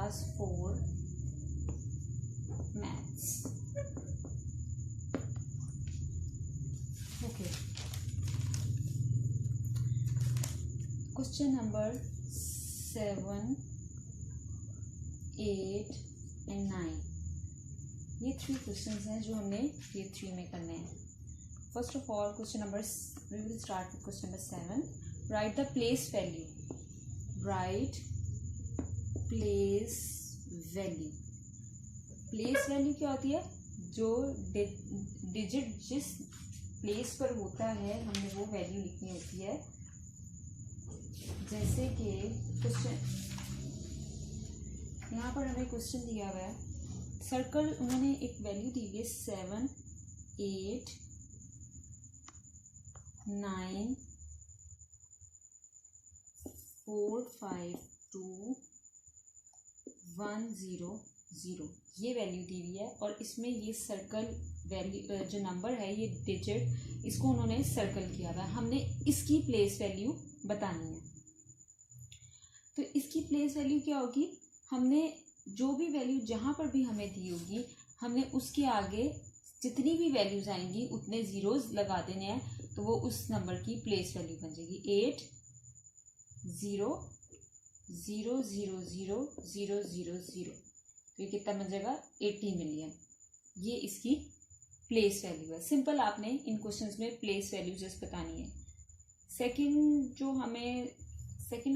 Class 4 maths. Okay, question number 7, 8 and 9, ये 3 questions हैं जो हमने ये 3 में करने हैं। First of all question number, we will start with question number 7। Write the place value. Write place value. Place value क्या होती है? जो डिजिट जिस प्लेस पर होता है हमें वो वैल्यू लिखनी होती है। जैसे कि क्वेश्चन, यहाँ पर हमें क्वेश्चन दिया हुआ है, सर्कल, उन्होंने एक वैल्यू दी हुई है 7, 8, 9, 4, 5, 2, 1, 0, 0, ये वैल्यू दी हुई है। और इसमें ये सर्कल वैल्यू जो नंबर है, ये डिजिट, इसको उन्होंने सर्कल किया हुआ है। हमने इसकी प्लेस वैल्यू बतानी है। तो इसकी प्लेस वैल्यू क्या होगी? हमने जो भी वैल्यू जहाँ पर भी हमें दी होगी, हमने उसके आगे जितनी भी वैल्यूज आएंगी उतने जीरोज लगा देने हैं, तो वो उस नंबर की प्लेस वैल्यू बन जाएगी। 8, 0, 0, 0, 0, 0, 0, 0, तो ये कितना बन जाएगा? 80 मिलियन। ये इसकी प्लेस वैल्यू है। सिंपल, आपने इन क्वेश्चंस में प्लेस वैल्यू जस्ट बतानी है। सेकंड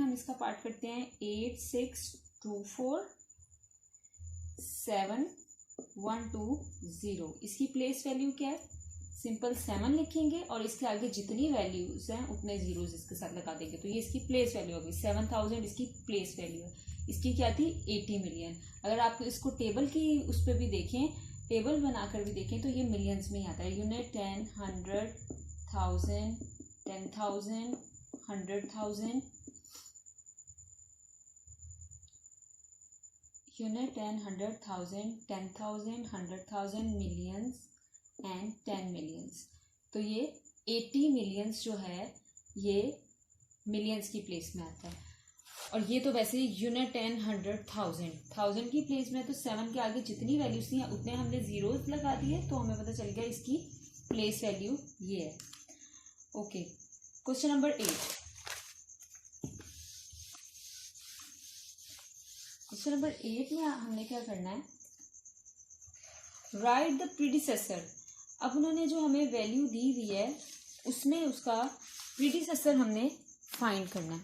हम इसका पार्ट करते हैं। 8, 6, 2, 4, 7, 1, 2, 0, इसकी प्लेस वैल्यू क्या है? सिंपल 7 लिखेंगे और इसके आगे जितनी वैल्यूज हैं उतने जीरोज इसके साथ लगा देंगे, तो ये इसकी प्लेस वैल्यू होगी। 7000 इसकी प्लेस वैल्यू है। इसकी क्या थी? 80 मिलियन। अगर आप इसको टेबल की उस पर भी देखें, टेबल बनाकर भी देखें, तो ये मिलियंस में ही आता है। Unit 10, 100, 1000, 10,000, 100,000, unit 10, 100,000, 10,000, 100,000, millions and 10 millions. तो ये 80 मिलियंस जो है ये मिलियंस की प्लेस में आता है। और ये तो वैसे यूनिट 10, 100, 1000 की प्लेस में, तो 7 के आगे जितनी वैल्यूज थी उतने हमने जीरोज लगा दिए, तो हमें पता चल गया इसकी प्लेस वैल्यू ये है। Okay, question number 8। Question number 8 में हमने क्या करना है? Right the predecessor. अब उन्होंने जो हमें वैल्यू दी हुई है उसमें उसका प्रीडिसेसर हमने फाइंड करना है।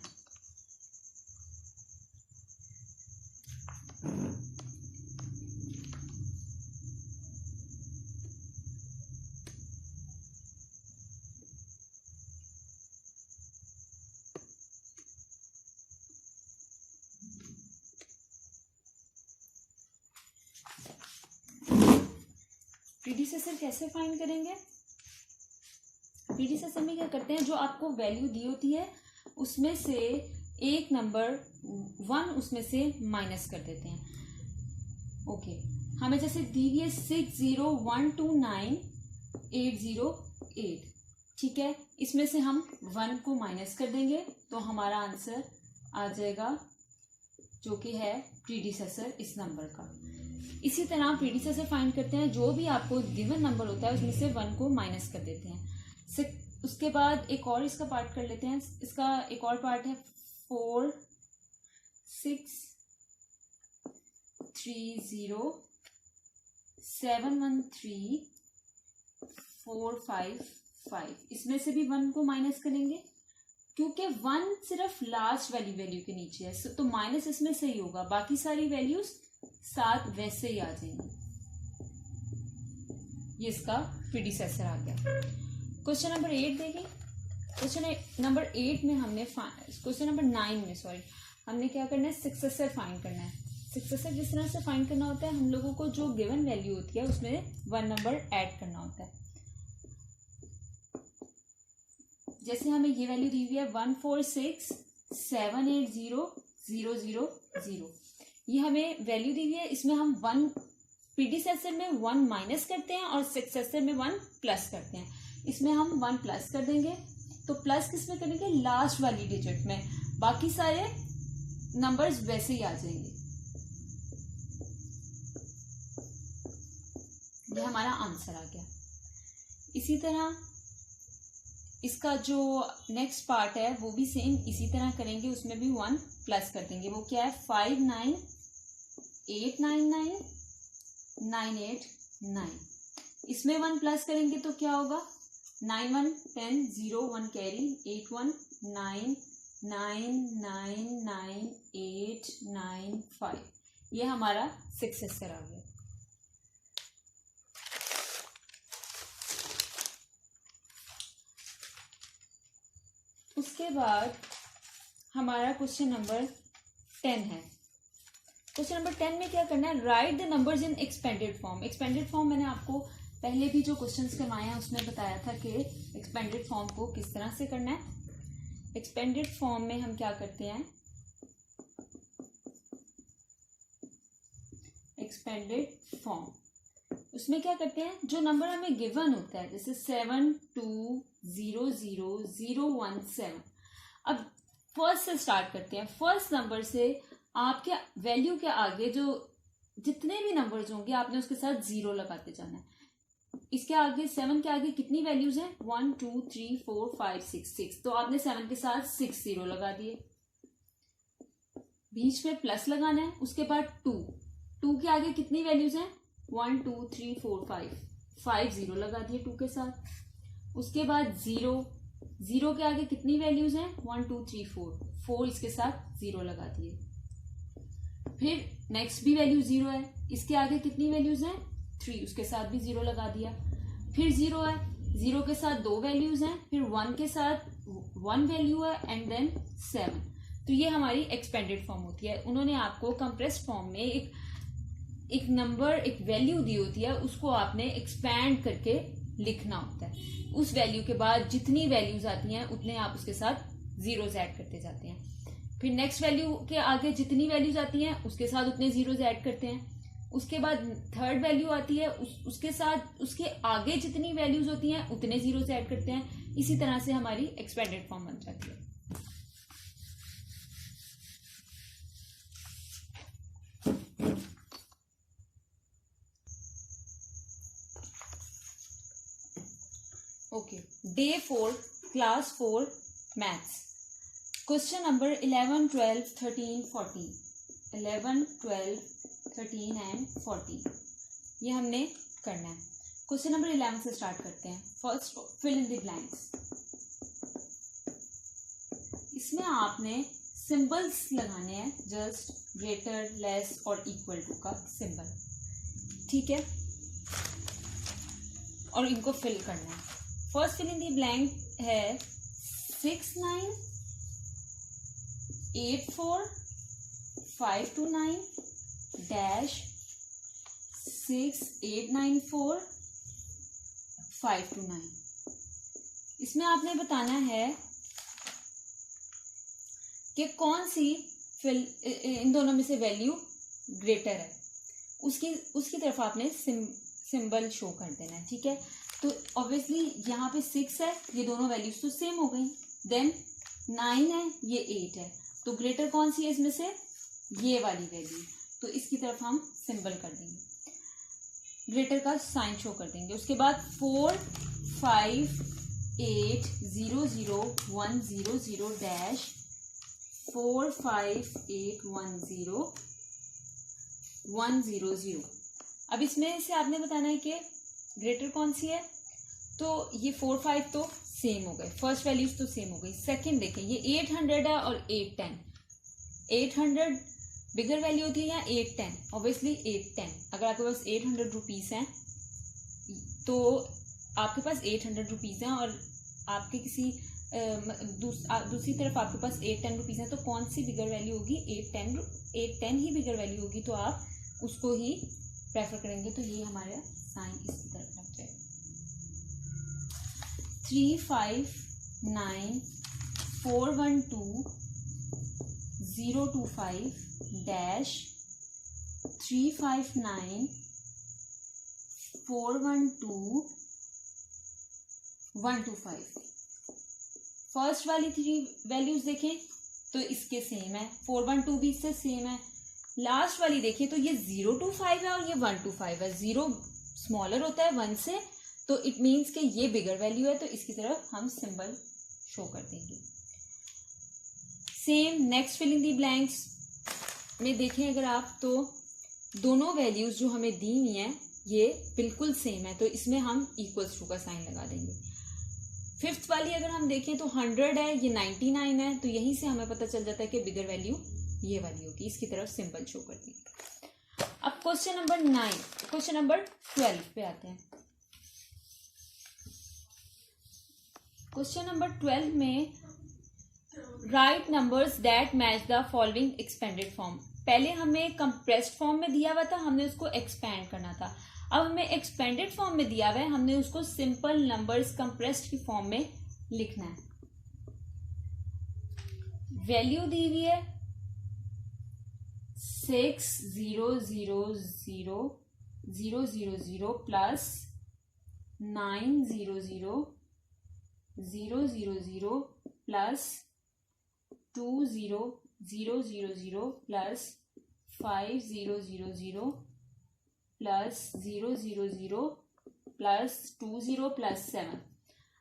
प्रीडिसेसर कैसे फाइंड करेंगे? प्रीडिसेसर में क्या करते हैं, जो आपको वैल्यू दी होती है उसमें से एक नंबर 1 उसमें से माइनस कर देते हैं। ओके, हमें जैसे दी हुई है 60129808, ठीक है, इसमें से हम 1 को माइनस कर देंगे तो हमारा आंसर आ जाएगा, जो कि है प्रीडिसेसर इस नंबर का। इसी तरह प्रीडिसेसर फाइंड करते हैं, जो भी आपको गिवन नंबर होता है उसमें से 1 को माइनस कर देते हैं। उसके बाद एक और इसका पार्ट कर लेते हैं। इसका एक और पार्ट है 4, 6, 3, 0, 7, 1, 3, 4, 5, 5, इसमें से भी 1 को माइनस करेंगे, क्योंकि 1 सिर्फ लास्ट वाली वैल्यू के नीचे है, तो माइनस इसमें से ही होगा, बाकी सारी वैल्यूज साथ वैसे ही आ जाएंगी। ये इसका प्रीडिसेसर आ गया। क्वेश्चन नंबर 8 देखें। क्वेश्चन नंबर 8 में हमने क्वेश्चन नंबर 9 में हमने क्या करना है? सक्सेसर फाइंड करना है। सक्सेसर जिस तरह से फाइंड करना होता है, हम लोगों को जो गिवन वैल्यू होती है उसमें 1 नंबर ऐड करना होता है। जैसे हमें ये वैल्यू दी हुई है 146780000, ये हमें वैल्यू दी हुई है। इसमें हम 1 प्रीडिसेसर में 1 माइनस करते हैं और सक्सेसर में 1 प्लस करते हैं। इसमें हम 1 प्लस कर देंगे, तो प्लस किसमें करेंगे? लास्ट वाली डिजिट में, बाकी सारे नंबर्स वैसे ही आ जाएंगे। ये हमारा आंसर आ गया। इसी तरह इसका जो नेक्स्ट पार्ट है वो भी सेम इसी तरह करेंगे, उसमें भी 1 प्लस कर देंगे। वो क्या है 59,899,989। इसमें 1 प्लस करेंगे तो क्या होगा 9 1 10 0 1 कैरी 8 1 9 9 9 9 8 9 5। ये हमारा सक्सेसर आ गया। उसके बाद हमारा क्वेश्चन नंबर 10 है। क्वेश्चन नंबर 10 में क्या करना है, right the numbers in expanded form. Expanded form मैंने आपको पहले भी जो क्वेश्चंस करवाए हैं उसमें बताया था कि एक्सपेंडेड फॉर्म को किस तरह से करना है। एक्सपेंडेड फॉर्म में हम क्या करते हैं, एक्सपेंडेड फॉर्म उसमें क्या करते हैं, जो नंबर हमें गिवन होता है जैसे 72000017। अब फर्स्ट से स्टार्ट करते हैं। फर्स्ट नंबर से आपके वैल्यू के आगे जो जितने भी नंबर्स होंगे आपने उसके साथ 0 लगाते जाना है। इसके आगे 7 के आगे कितनी वैल्यूज हैं 1 2 3 4 5 6 तो आपने 7 के साथ 6 0 लगा दिए। बीच में प्लस लगाना है। उसके बाद 2 के आगे कितनी वैल्यूज हैं 1 2 3 4 5 0 लगा दिए 2 के साथ। उसके बाद 0 के आगे कितनी वैल्यूज हैं 1 2 3 4 इसके साथ 0 लगा दिए। फिर नेक्स्ट भी वैल्यू 0 है, इसके आगे कितनी वैल्यूज हैं 3 उसके साथ भी 0 लगा दिया। फिर 0 है, 0 के साथ 2 वैल्यूज हैं, फिर 1 के साथ 1 वैल्यू है एंड देन 7। तो ये हमारी एक्सपेंडेड फॉर्म होती है। उन्होंने आपको कंप्रेस्ड फॉर्म में एक नंबर एक वैल्यू दी होती है, उसको आपने एक्सपैंड करके लिखना होता है। उस वैल्यू के बाद जितनी वैल्यूज आती हैं उतने आप उसके साथ जीरोज ऐड करते जाते हैं। फिर नेक्स्ट वैल्यू के आगे जितनी वैल्यूज आती हैं उसके साथ उतने जीरोज ऐड करते हैं। उसके बाद थर्ड वैल्यू आती है उसके साथ उसके आगे जितनी वैल्यूज होती हैं उतने जीरोज ऐड करते हैं। इसी तरह से हमारी एक्सपेंडेड फॉर्म बन जाती है। Okay, day 4 class 4 maths question number 11 12 13 14 11 12 13 and 14 ये हमने करना है। क्वेश्चन नंबर 11 से स्टार्ट करते हैं। First fill in the blanks. इसमें आपने सिंबल्स लगाने हैं, जस्ट ग्रेटर लेस और इक्वल टू का सिंबल, ठीक है, और इनको फिल करना है। First fill in the blank है 69845295 -6894 इसमें आपने बताना है कि कौन सी इन दोनों में से वैल्यू ग्रेटर है, उसकी तरफ आपने सिंबल शो कर देना है, ठीक है। तो ऑब्वियसली यहाँ पे 6 है, ये दोनों वैल्यूज तो सेम हो गई। देन 9 है, ये 8 है, तो ग्रेटर कौन सी है इसमें से, ये वाली वैल्यू, तो इसकी तरफ हम सिंबल कर देंगे, ग्रेटर का साइन शो कर देंगे। उसके बाद 4 5 8 0 0 1 0 0 डैश 4 5 8 1 0 1 0 0। अब इसमें से आपने बताना है कि ग्रेटर कौन सी है, तो ये 4 5 तो सेम हो गए, फर्स्ट वैल्यूज तो सेम हो गई। सेकंड देखें, ये 800 है और 810, 800 बिगर वैल्यू होती है या 810, ऑब्वियसली 810। अगर आपके पास 800 रुपीज़ हैं तो आपके पास 800 रुपीज़ हैं और आपके किसी दूसरी तरफ आपके पास 810 रुपीज़ हैं, तो कौन सी बिगर वैल्यू होगी, 810 ही बिगर वैल्यू होगी, तो आप उसको ही प्रेफर करेंगे। तो ये हमारा साइन इसी तरफ लग जाएगा। 359412 025 -359 412 125। फर्स्ट वाली 3 वैल्यूज देखें तो इसके सेम है, 412 भी इससे सेम है। लास्ट वाली देखें तो ये 025 है और ये 125 है, 0 स्मॉलर होता है 1 से, तो इट मीन्स कि ये बिगर वैल्यू है, तो इसकी तरफ हम सिंबल शो कर देंगे। Same next filling the blanks में देखें अगर आप, तो दोनों वैल्यूज जो हमें दी हुई हैं ये बिल्कुल सेम है, तो इसमें हम इक्वल्स टू का साइन लगा देंगे। फिफ्थ वाली अगर हम देखें तो 100 है, ये 99 है, तो यहीं से हमें पता चल जाता है कि बिगर वैल्यू ये वाली होगी, इसकी तरफ सिंबल शो कर देंगे। अब क्वेश्चन नंबर 9, क्वेश्चन नंबर 12 पे आते हैं। क्वेश्चन नंबर 12 में right numbers that match the following expanded form. पहले हमें कंप्रेस्ड फॉर्म में दिया हुआ था, हमने उसको एक्सपैंड करना था। अब हमें एक्सपेंडेड फॉर्म में दिया हुआ है, हमने उसको सिंपल नंबर्स कंप्रेस्ड की फॉर्म में लिखना है। वैल्यू दी हुई है 6,0,0,0,0,0 plus 9,0,0,0,0,0 plus 2,0,0,0,0 plus 5,0,0,0 plus 0,0,0 plus 20 plus 7।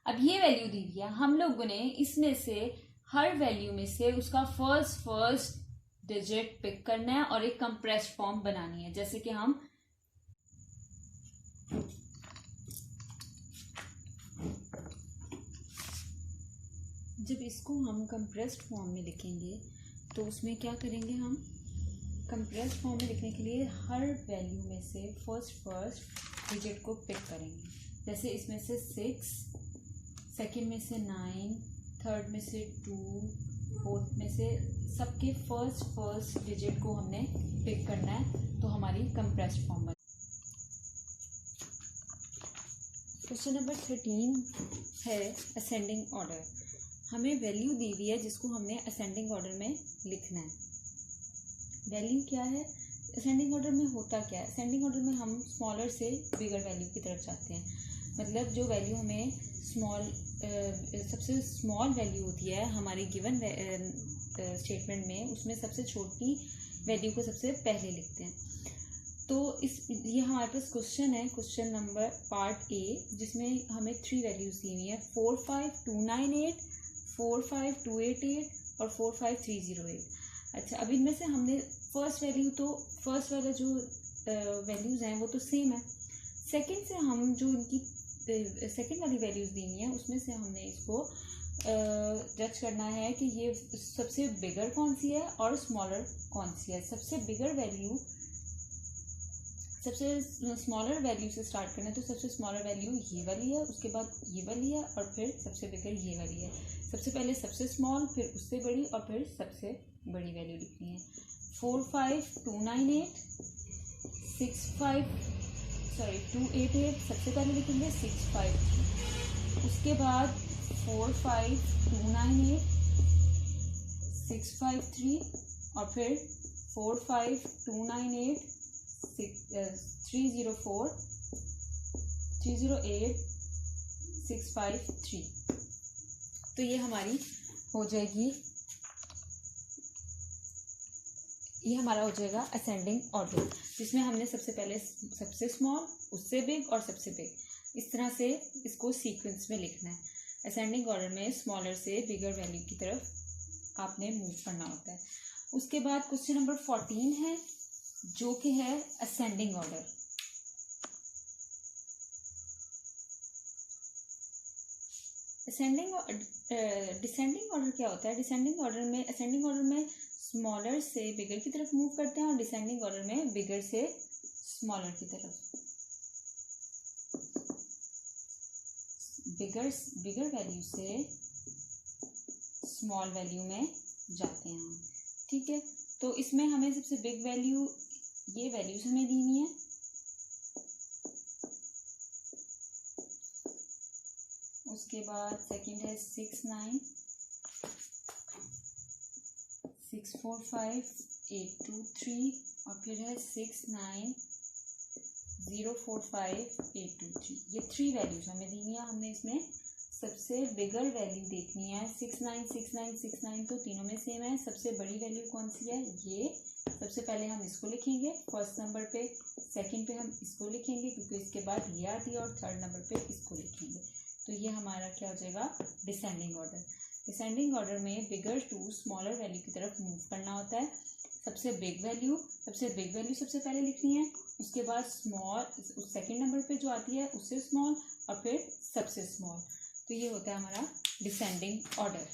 अब ये वैल्यू दी गई है, हम लोगों ने इसमें से हर वैल्यू में से उसका फर्स्ट डिजिट पिक करना है और एक कंप्रेस्ड फॉर्म बनानी है। जैसे कि हम जब इसको हम कंप्रेस्ड फॉर्म में लिखेंगे तो उसमें क्या करेंगे, हम कंप्रेस्ड फॉर्म में लिखने के लिए हर वैल्यू में से फर्स्ट डिजिट को पिक करेंगे। जैसे इसमें से 6, सेकंड में से 9, थर्ड में से 2, फोर्थ में से सबके फर्स्ट डिजिट को हमने पिक करना है, तो हमारी कंप्रेस्ड फॉर्म बन। क्वेश्चन नंबर 13 है असेंडिंग ऑर्डर। हमें वैल्यू दी हुई है जिसको हमने असेंडिंग ऑर्डर में लिखना है। वैल्यू क्या है, असेंडिंग ऑर्डर में होता क्या है, असेंडिंग ऑर्डर में हम स्मॉलर से बिगर वैल्यू की तरफ जाते हैं। मतलब जो वैल्यू हमें सबसे स्मॉल वैल्यू होती है हमारी गिवन स्टेटमेंट में, उसमें सबसे छोटी वैल्यू को सबसे पहले लिखते हैं। तो ये हमारे पास क्वेश्चन है, क्वेश्चन नंबर पार्ट ए, जिसमें हमें 3 वैल्यूज दी हुई है, 45298, 45288 और 45308। अच्छा, अब इनमें से हमने फर्स्ट वाला जो वैल्यूज़ हैं वो तो सेम है। सेकंड से हम जो इनकी सेकंड वाली वैल्यूज़ दी हुई हैं उसमें से हमने इसको जज करना है कि ये सबसे बिगर कौन सी है और स्मॉलर कौन सी है। सबसे स्मॉलर वैल्यू से स्टार्ट करना है, तो सबसे स्मॉलर वैल्यू ये वाली है, उसके बाद ये वाली है और फिर सबसे बिगर ये वाली है। सबसे पहले सबसे स्मॉल, फिर उससे बड़ी और फिर सबसे बड़ी वैल्यू लिखनी है। 45298 288 सबसे पहले लिखेंगे 653, उसके बाद 45298 653 और फिर 45298 308 653। तो ये हमारी हो जाएगी, ये हमारा हो जाएगा असेंडिंग ऑर्डर, जिसमें हमने सबसे पहले सबसे स्मॉल, उससे बिग और सबसे बिग, इस तरह से इसको सीक्वेंस में लिखना है। असेंडिंग ऑर्डर में स्मॉलर से बिगर वैल्यू की तरफ आपने मूव करना होता है। उसके बाद क्वेश्चन नंबर 14 है जो कि है असेंडिंग ऑर्डर। डिसेंडिंग ऑर्डर क्या होता है, डिसेंडिंग ऑर्डर में असेंडिंग ऑर्डर में स्मॉलर से बिगर की तरफ मूव करते हैं और डिसेंडिंग ऑर्डर में बिगर से स्मॉलर की तरफ, बिगर वैल्यू से स्मॉल वैल्यू में जाते हैं हम। ठीक है, तो इसमें हमें सबसे बिग वैल्यू, ये वैल्यूज हमें दी हुई है। उसके बाद सेकंड है 69645,823 और फिर है 69045,823। ये 3 वैल्यूज हमें दी हुई है। हमने इसमें सबसे बिगर वैल्यू देखनी है। 696969 तो तीनों में सेम है। सबसे बड़ी वैल्यू कौन सी है, ये सबसे पहले हम इसको लिखेंगे फर्स्ट नंबर पे, सेकंड पे हम इसको लिखेंगे क्योंकि इसके बाद ये आती है, और थर्ड नंबर पे इसको लिखेंगे। तो ये हमारा क्या हो जाएगा, डिसेंडिंग ऑर्डर। डिसेंडिंग ऑर्डर में बिगर टू स्मॉलर वैल्यू की तरफ मूव करना होता है। सबसे बिग वैल्यू सबसे पहले लिखनी है, उसके बाद स्मॉल सेकंड नंबर पे जो आती है उससे स्मॉल, और फिर सबसे स्मॉल। तो ये होता है हमारा डिसेंडिंग ऑर्डर।